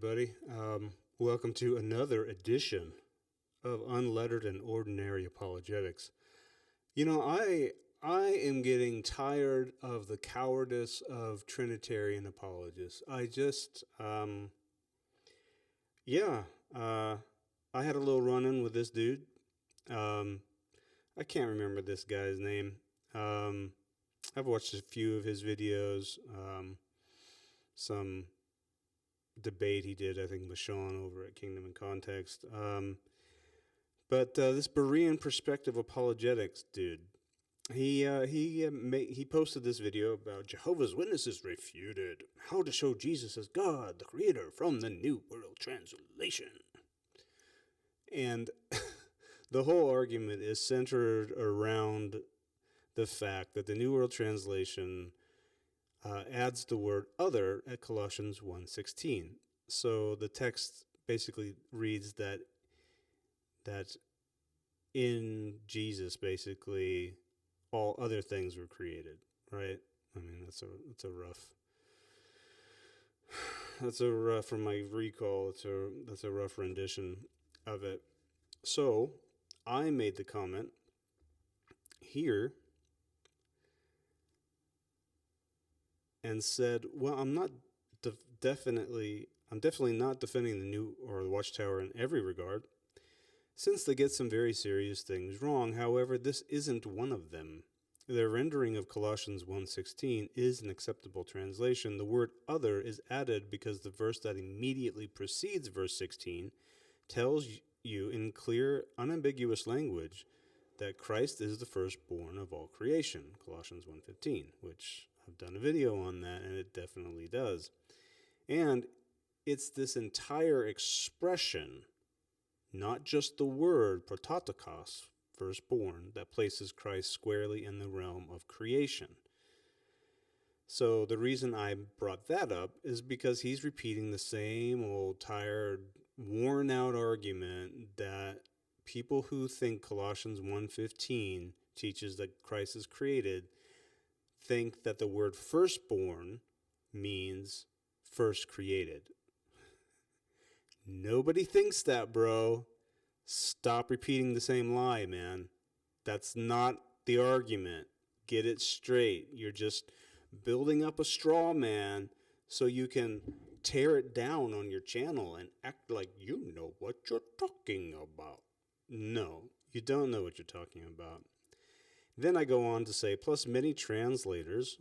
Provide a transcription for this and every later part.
Buddy. Welcome to another edition of Unlettered and Ordinary Apologetics. You know, I am getting tired of the cowardice of Trinitarian apologists. Yeah, I had a little run-in with this dude. Um, I can't remember this guy's name. I've watched a few of his videos. Some debate he did, I think, with Sean over at Kingdom and Context. But this Berean perspective apologetics dude, he posted this video about Jehovah's Witnesses refuted how to show Jesus as God, the Creator, from the New World Translation, and the whole argument is centered around the fact that the New World Translation adds the word other at Colossians 1:16. So the text basically reads that in Jesus, basically, all other things were created, right? I mean, that's a rough from my recall. That's a rough rendition of it. So I made the comment here and said, well, I'm definitely not defending the New or the Watchtower in every regard, since they get some very serious things wrong. However, this isn't one of them. Their rendering of Colossians 1:16 is an acceptable translation. The word other is added because the verse that immediately precedes verse 16 tells you in clear, unambiguous language that Christ is the firstborn of all creation, Colossians 1:15, which I've done a video on that, and it definitely does. And it's this entire expression, not just the word prototokos, firstborn, that places Christ squarely in the realm of creation. So the reason I brought that up is because he's repeating the same old, tired, worn-out argument that people who think Colossians 1:15 teaches that Christ is created think that the word firstborn means first created. Nobody thinks that, bro. Stop repeating the same lie, man. That's not the argument. Get it straight. You're just building up a straw man so you can tear it down on your channel and act like you know what you're talking about. No, you don't know what you're talking about. Then I go on to say, plus many translators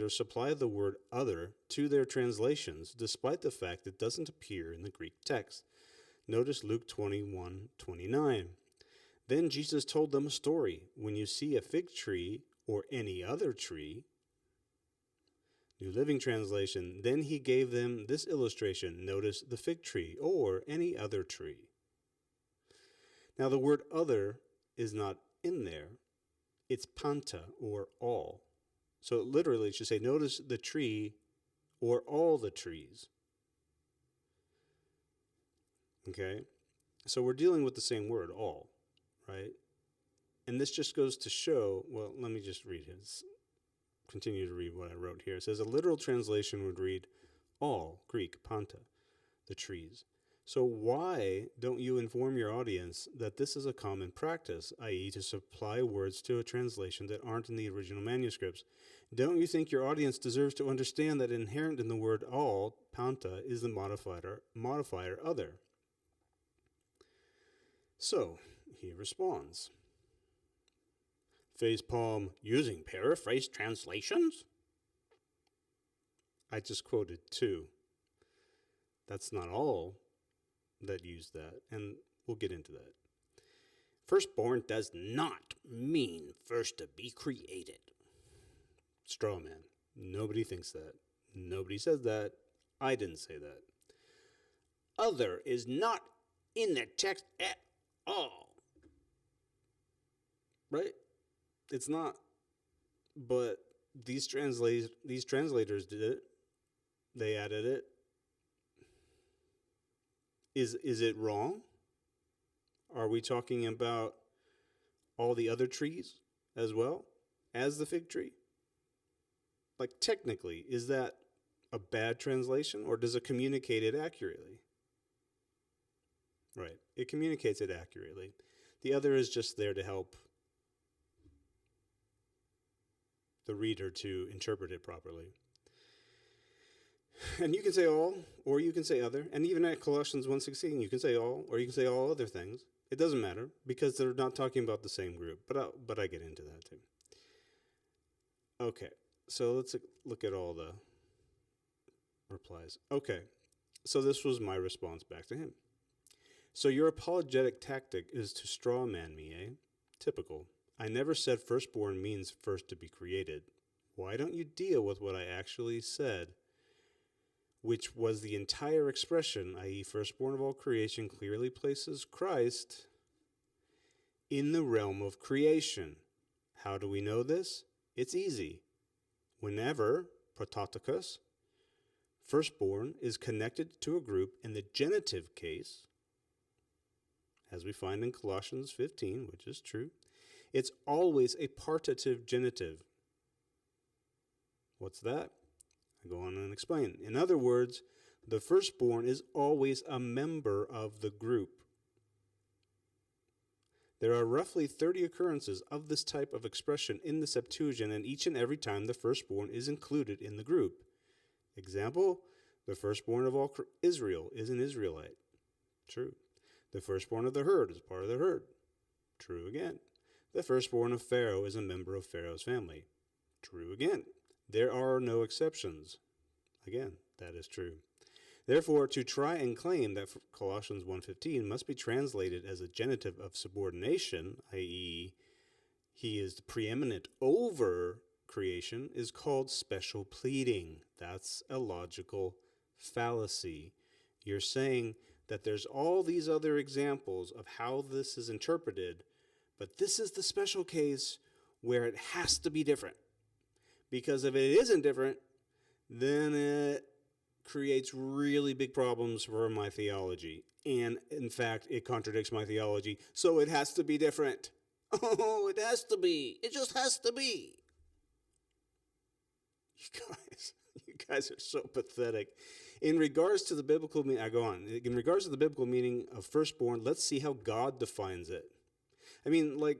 supply the word other to their translations, despite the fact it doesn't appear in the Greek text. Notice Luke 21:29. Then Jesus told them a story. When you see a fig tree or any other tree, New Living Translation, then he gave them this illustration. Notice the fig tree or any other tree. Now the word other is not in there. It's panta, or all. So literally it should say, notice the tree or all the trees. Okay? So we're dealing with the same word, all, right? And this just goes to show, well, let me just continue to read what I wrote here. It says a literal translation would read all, Greek, panta, the trees. So why don't you inform your audience that this is a common practice, i.e. to supply words to a translation that aren't in the original manuscripts? Don't you think your audience deserves to understand that inherent in the word all, panta, is the modifier other? So he responds, facepalm using paraphrase translations? I just quoted two. That's not all that use that, and we'll get into that. Firstborn does not mean first to be created. Straw man. Nobody thinks that. Nobody says that. I didn't say that. Other is not in the text at all. Right? It's not. But these translators did it. They added it. Is it wrong? Are we talking about all the other trees as well as the fig tree? Like, technically, is that a bad translation, or does it communicate it accurately? Right. It communicates it accurately. The other is just there to help the reader to interpret it properly. And you can say all, or you can say other. And even at Colossians 1:16, you can say all, or you can say all other things. It doesn't matter, because they're not talking about the same group. But I get into that too. Okay, so let's look at all the replies. Okay, so this was my response back to him. So your apologetic tactic is to straw man me, eh? Typical. I never said firstborn means first to be created. Why don't you deal with what I actually said, which was the entire expression, i.e., firstborn of all creation, clearly places Christ in the realm of creation. How do we know this? It's easy. Whenever, prototokos, firstborn is connected to a group in the genitive case, as we find in Colossians 15, which is true, it's always a partitive genitive. What's that? I go on and explain. In other words, the firstborn is always a member of the group. There are roughly 30 occurrences of this type of expression in the Septuagint, and each and every time the firstborn is included in the group. Example, the firstborn of all Israel is an Israelite. True. The firstborn of the herd is part of the herd. True again. The firstborn of Pharaoh is a member of Pharaoh's family. True again. There are no exceptions. Again, that is true. Therefore, to try and claim that Colossians 1:15 must be translated as a genitive of subordination, i.e., he is preeminent over creation, is called special pleading. That's a logical fallacy. You're saying that there's all these other examples of how this is interpreted, but this is the special case where it has to be different. Because if it isn't different, then it creates really big problems for my theology. And in fact, it contradicts my theology, so it has to be different. Oh, it has to be. It just has to be. You guys are so pathetic. In regards to the biblical meaning, I go on. In regards to the biblical meaning of firstborn, let's see how God defines it. I mean, like,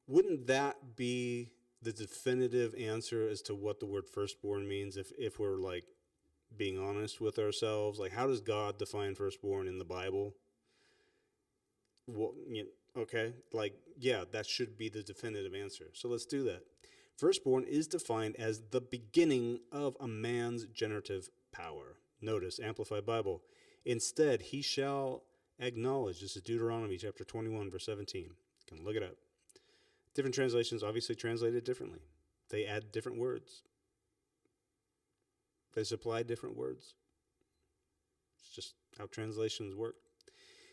wouldn't that be the definitive answer as to what the word firstborn means if we're, like, being honest with ourselves? Like, how does God define firstborn in the Bible? Well, okay, like, yeah, that should be the definitive answer. So let's do that. Firstborn is defined as the beginning of a man's generative power. Notice, Amplified Bible. Instead, he shall acknowledge. This is Deuteronomy chapter 21, verse 17. You can look it up. Different translations obviously translate it differently. They add different words. They supply different words. It's just how translations work.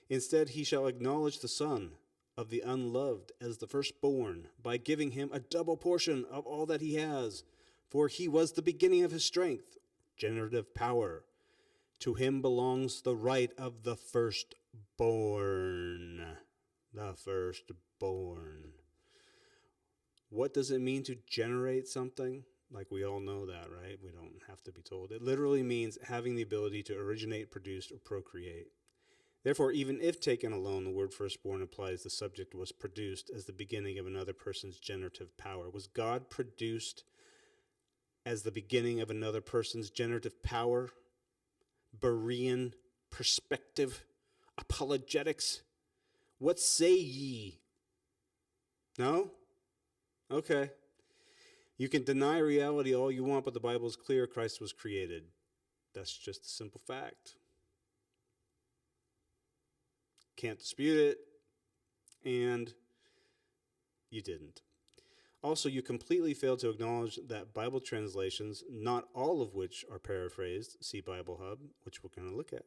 Instead, he shall acknowledge the son of the unloved as the firstborn by giving him a double portion of all that he has. For he was the beginning of his strength, generative power. To him belongs the right of the firstborn. The firstborn. What does it mean to generate something? Like, we all know that, right? We don't have to be told. It literally means having the ability to originate, produce, or procreate. Therefore, even if taken alone, the word firstborn implies the subject was produced as the beginning of another person's generative power. Was God produced as the beginning of another person's generative power? Berean perspective? Apologetics? What say ye? No? Okay. You can deny reality all you want, but the Bible is clear. Christ was created. That's just a simple fact. Can't dispute it, and you didn't. Also, you completely failed to acknowledge that Bible translations, not all of which are paraphrased, see Bible Hub, which we're going to look at,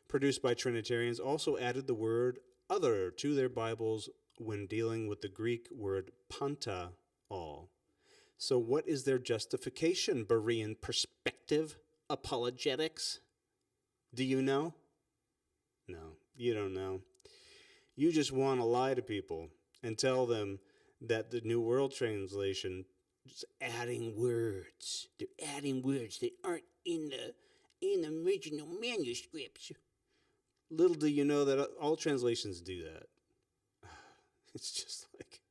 produced by Trinitarians, also added the word other to their Bibles when dealing with the Greek word panta, all. So what is their justification? Berean perspective? Apologetics? Do you know? No, you don't know. You just want to lie to people and tell them that the New World Translation just adding words. They're adding words that aren't in the original manuscripts. Little do you know that all translations do that. It's just like,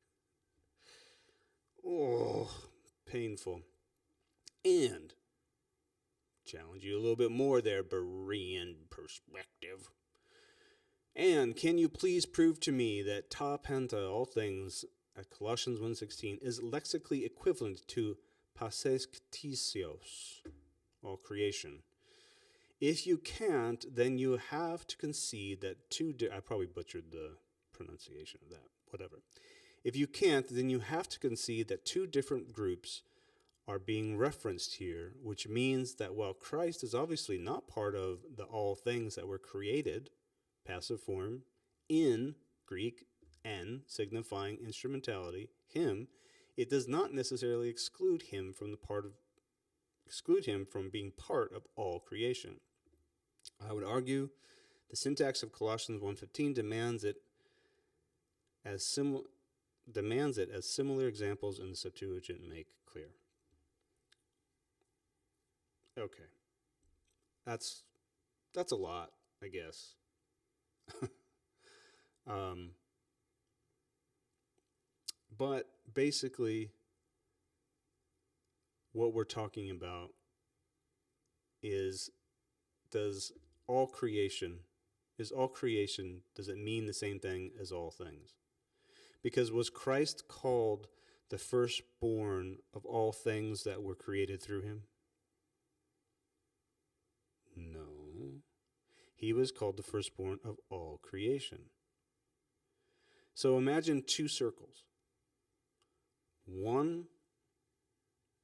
oh, painful. And challenge you a little bit more there, Berean perspective. And can you please prove to me that ta panta, all things, at Colossians 1:16, is lexically equivalent to passes ktisios, all creation? If you can't, then you have to concede that I probably butchered the pronunciation of that, whatever. If you can't, then you have to concede that two different groups are being referenced here, which means that while Christ is obviously not part of the all things that were created, passive form, in Greek, en, signifying instrumentality, him, it does not necessarily exclude him from being part of all creation. I would argue the syntax of Colossians 1:15 demands it as similar examples in the Septuagint make clear. Okay. That's a lot, I guess. But basically, what we're talking about is, does it mean the same thing as all things? Because was Christ called the firstborn of all things that were created through him? No. He was called the firstborn of all creation. So imagine two circles. One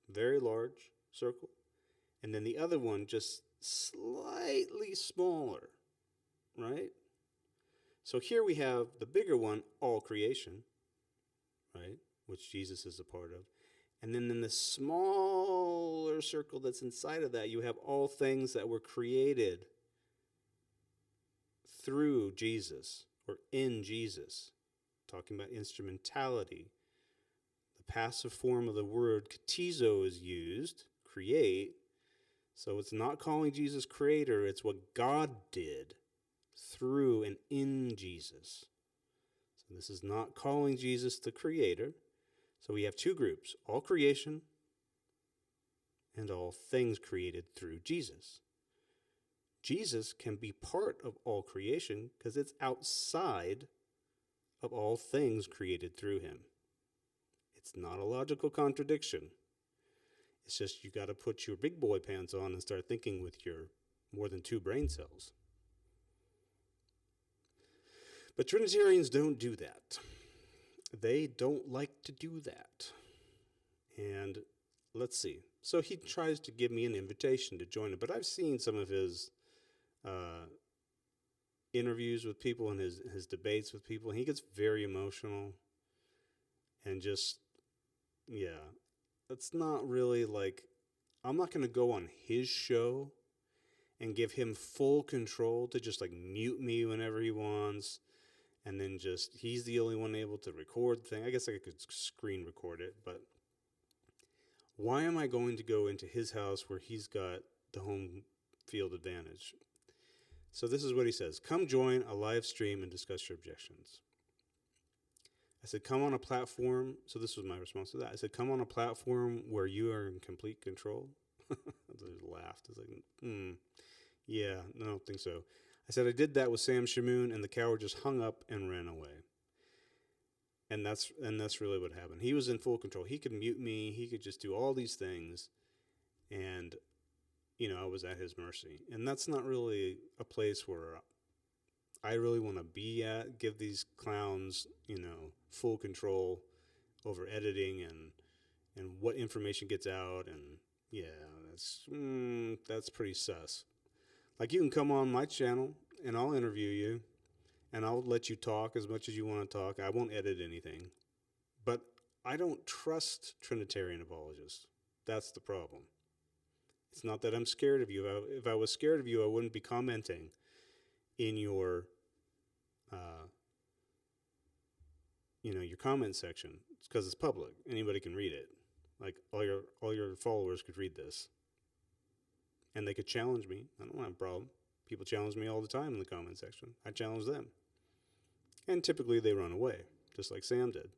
very large circle, and then the other one just slightly smaller, right? So here we have the bigger one, all creation, right, which Jesus is a part of. And then in the smaller circle that's inside of that, you have all things that were created through Jesus or in Jesus. Talking about instrumentality. The passive form of the word katizo is used, create. So it's not calling Jesus creator, it's what God did through and in Jesus. So this is not calling Jesus the creator. So we have two groups, all creation and all things created through Jesus. Jesus can be part of all creation because it's outside of all things created through him. It's not a logical contradiction. It's just you got to put your big boy pants on and start thinking with your more than two brain cells. But Trinitarians don't do that. They don't like to do that. And let's see. So he tries to give me an invitation to join it, but I've seen some of his interviews with people and his debates with people, and he gets very emotional and just, yeah, that's not really like, I'm not going to go on his show and give him full control to just like mute me whenever he wants. And then just, he's the only one able to record the thing. I guess I could screen record it, but why am I going to go into his house where he's got the home field advantage? So this is what he says. Come join a live stream and discuss your objections. I said, come on a platform. So this was my response to that. I said, come on a platform where you are in complete control. I just laughed. I was like, yeah, no, I don't think so. I said, I did that with Sam Shamoon, and the coward just hung up and ran away. And that's really what happened. He was in full control. He could mute me. He could just do all these things. And, you know, I was at his mercy. And that's not really a place where I really want to be at. Give these clowns, you know, full control over editing and what information gets out. And, yeah, that's pretty sus. Like, you can come on my channel, and I'll interview you, and I'll let you talk as much as you want to talk. I won't edit anything. But I don't trust Trinitarian apologists. That's the problem. It's not that I'm scared of you. If I was scared of you, I wouldn't be commenting in your, your comment section. It's because it's public. Anybody can read it. Like all your followers could read this, and they could challenge me. I don't have a problem. People challenge me all the time in the comment section. I challenge them, and typically they run away, just like Sam did,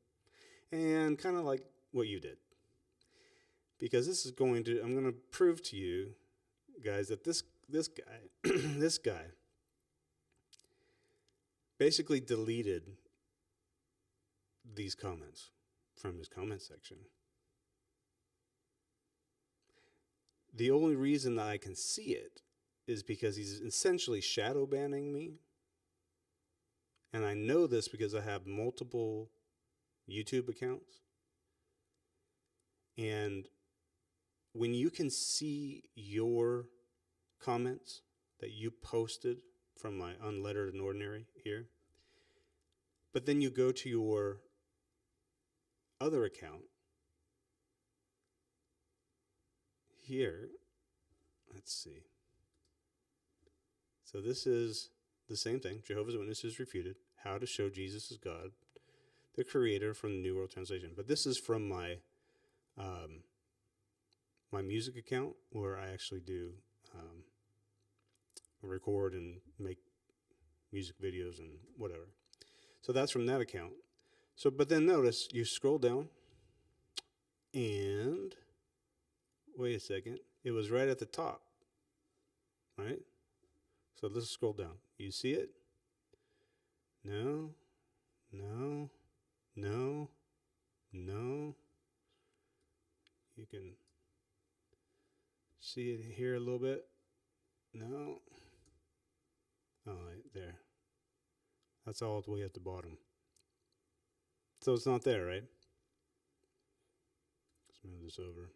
and kind of like what you did. Because I'm going to prove to you guys that this guy, this guy, basically deleted these comments from his comment section. The only reason that I can see it is because he's essentially shadow banning me. And I know this because I have multiple YouTube accounts. And when you can see your comments that you posted from my unlettered and ordinary here, but then you go to your other account here, let's see. So this is the same thing. Jehovah's Witnesses refuted how to show Jesus is God, the creator, from the New World Translation. But this is from my my music account, where I actually do record and make music videos and whatever. So that's from that account. So, but then notice, you scroll down, and wait a second, it was right at the top, right? So let's scroll down. You see it? No, no, no, no. You can see it here a little bit. No. Oh, right there. That's all the way at the bottom. So it's not there, right? Let's move this over.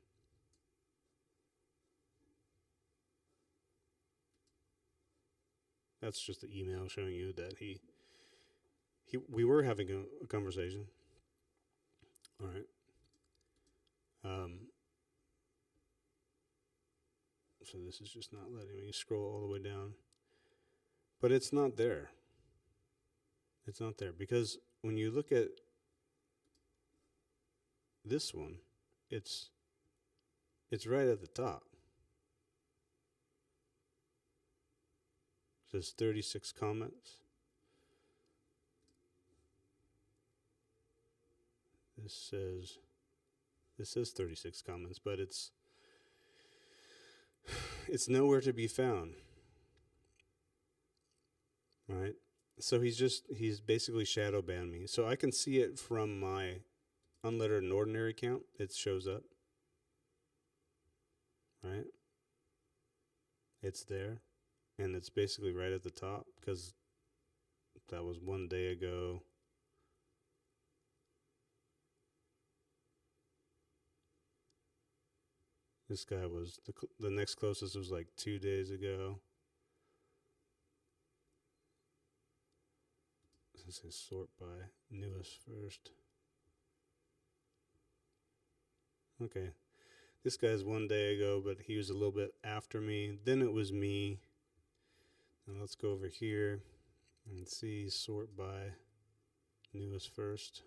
That's just the email showing you that we were having a conversation. All right. So this is just not letting me scroll all the way down. But it's not there. It's not there because when you look at this one, it's right at the top. It says 36 comments. This says 36 comments, but it's nowhere to be found. Right? So he's basically shadow banned me. So I can see it from my unlettered and ordinary account. It shows up. Right? It's there. And it's basically right at the top because that was 1 day ago. This guy was, the next closest was like 2 days ago. This is sort by newest first. Okay. This guy's 1 day ago, but he was a little bit after me. Then it was me. Now let's go over here and see sort by newest first.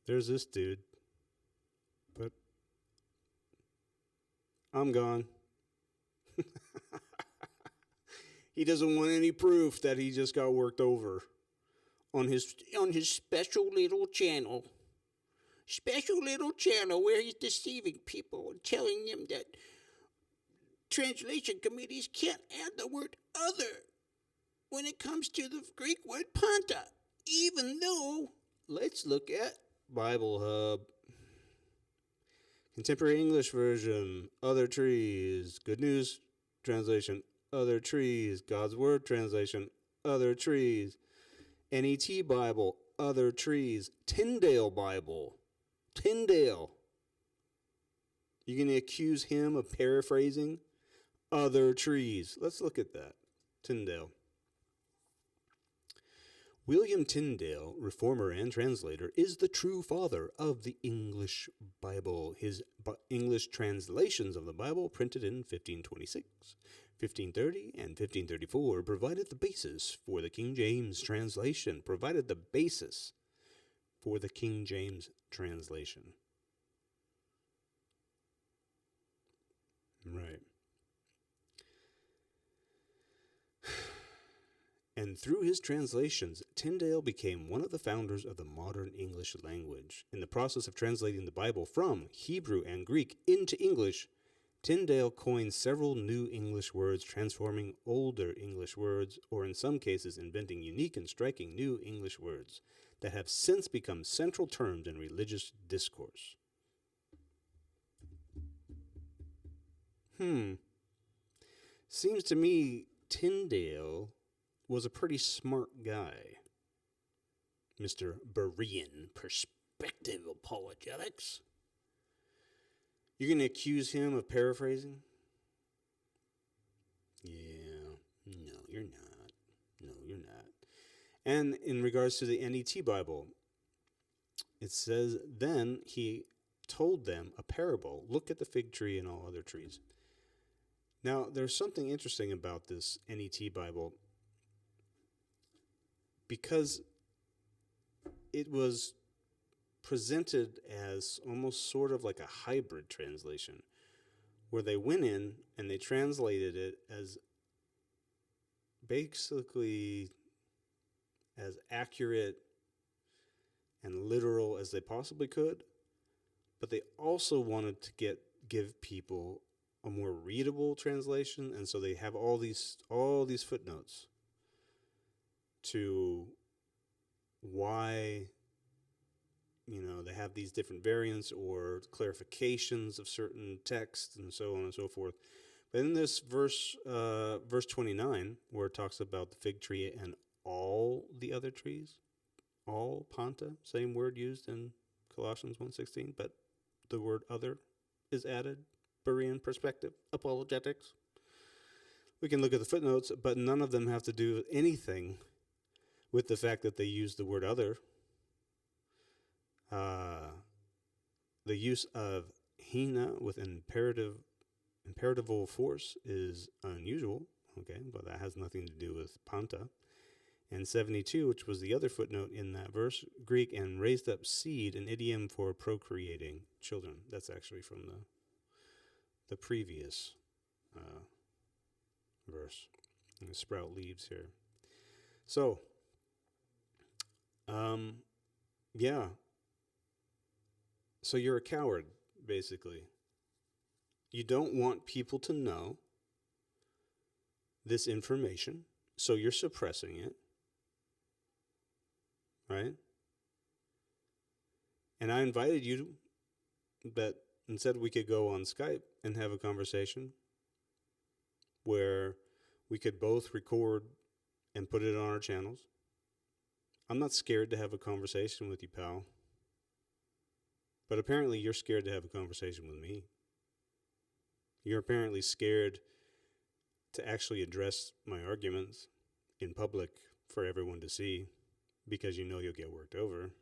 There's this dude. But I'm gone. He doesn't want any proof that he just got worked over on his special little channel. Special little channel where he's deceiving people and telling them that translation committees can't add the word other when it comes to the Greek word panta, even though, let's look at Bible Hub. Contemporary English Version, Other Trees, Good News Translation, Other Trees, God's Word Translation, Other Trees, NET Bible, Other Trees, Tyndale Bible, Tyndale. You're going to accuse him of paraphrasing? Other Trees. Let's look at that. Tyndale. William Tyndale, reformer and translator, is the true father of the English Bible. His English translations of the Bible, printed in 1526, 1530, and 1534, provided the basis for the King James translation, provided the basis for the King James translation. Right. And through his translations, Tyndale became one of the founders of the modern English language. In the process of translating the Bible from Hebrew and Greek into English, Tyndale coined several new English words, transforming older English words, or in some cases inventing unique and striking new English words that have since become central terms in religious discourse. Seems to me Tyndale was a pretty smart guy. Mr. Berean Perspective Apologetics. You're going to accuse him of paraphrasing? Yeah. No, you're not. No, you're not. And in regards to the NET Bible, it says, then he told them a parable. Look at the fig tree and all other trees. Now, there's something interesting about this NET Bible because it was presented as almost sort of like a hybrid translation where they went in and they translated it as basically as accurate and literal as they possibly could, but they also wanted to give people a more readable translation, and so they have all these footnotes to why they have these different variants or clarifications of certain texts and so on and so forth. But in this verse 29, where it talks about the fig tree and all the other trees, all panta, same word used in Colossians 1:16, but the word other is added. Berean Perspective Apologetics. We can look at the footnotes, but none of them have to do anything with the fact that they use the word other. The use of hina with imperatival force is unusual, okay, but that has nothing to do with panta. And 72, which was the other footnote in that verse, Greek and raised up seed, an idiom for procreating children. That's actually from the previous verse. I'm going to sprout leaves here. So, yeah. So you're a coward, basically. You don't want people to know this information, so you're suppressing it, right? And I invited you that instead we could go on Skype and have a conversation where we could both record and put it on our channels. I'm not scared to have a conversation with you, pal. But apparently you're scared to have a conversation with me. You're apparently scared to actually address my arguments in public for everyone to see because you know you'll get worked over,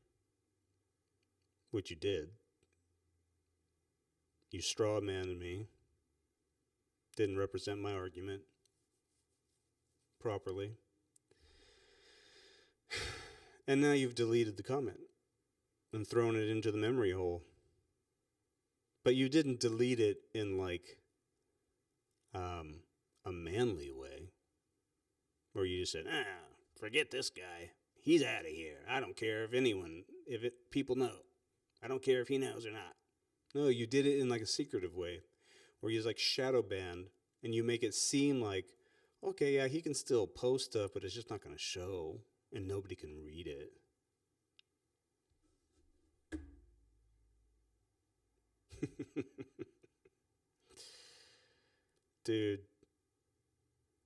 which you did. You straw-manned me, didn't represent my argument properly, and now you've deleted the comment and thrown it into the memory hole. But you didn't delete it in like a manly way, where you just said, forget this guy. He's out of here. I don't care if people know. I don't care if he knows or not. No, you did it in like a secretive way, where you just like shadow banned, and you make it seem like, okay, yeah, he can still post stuff, but it's just not going to show, and nobody can read it. Dude,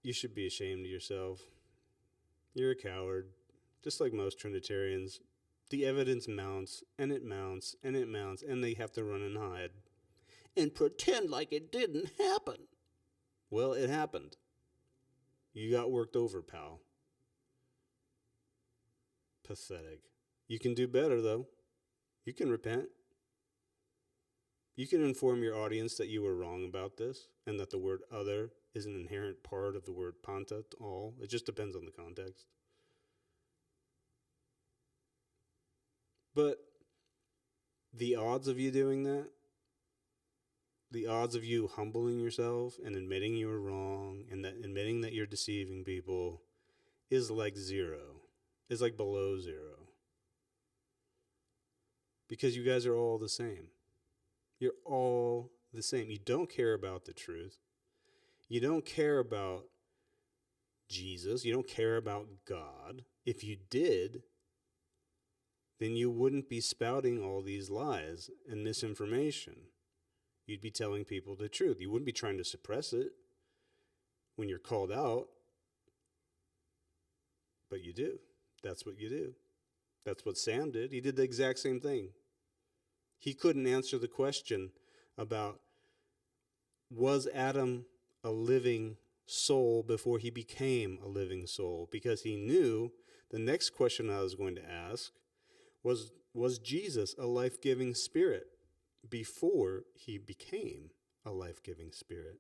you should be ashamed of yourself. You're a coward, just like most Trinitarians. The evidence mounts, and it mounts, and it mounts, and they have to run and hide. And pretend like it didn't happen. Well, it happened. You got worked over, pal. Pathetic. You can do better, though. You can repent. You can inform your audience that you were wrong about this and that the word other is an inherent part of the word panta at all. It just depends on the context. But the odds of you doing that, the odds of you humbling yourself and admitting you were wrong and that admitting that you're deceiving people is like zero. Is like below zero. Because you guys are all the same. You're all the same. You don't care about the truth. You don't care about Jesus. You don't care about God. If you did, then you wouldn't be spouting all these lies and misinformation. You'd be telling people the truth. You wouldn't be trying to suppress it when you're called out. But you do. That's what you do. That's what Sam did. He did the exact same thing. He couldn't answer the question about, was Adam a living soul before he became a living soul? Because he knew the next question I was going to ask was Jesus a life-giving spirit before he became a life-giving spirit?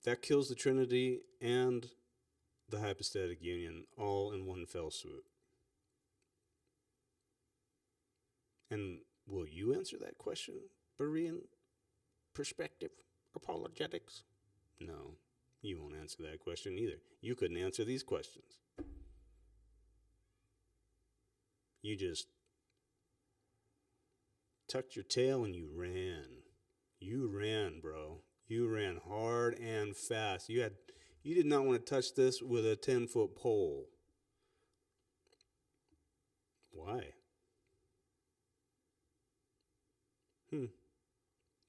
That kills the Trinity and the hypostatic union all in one fell swoop. And will you answer that question, Berean perspective, apologetics? No, you won't answer that question either. You couldn't answer these questions. You just tucked your tail and you ran. You ran, bro. You ran hard and fast. You did not want to touch this with a 10-foot pole. Why?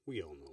We all know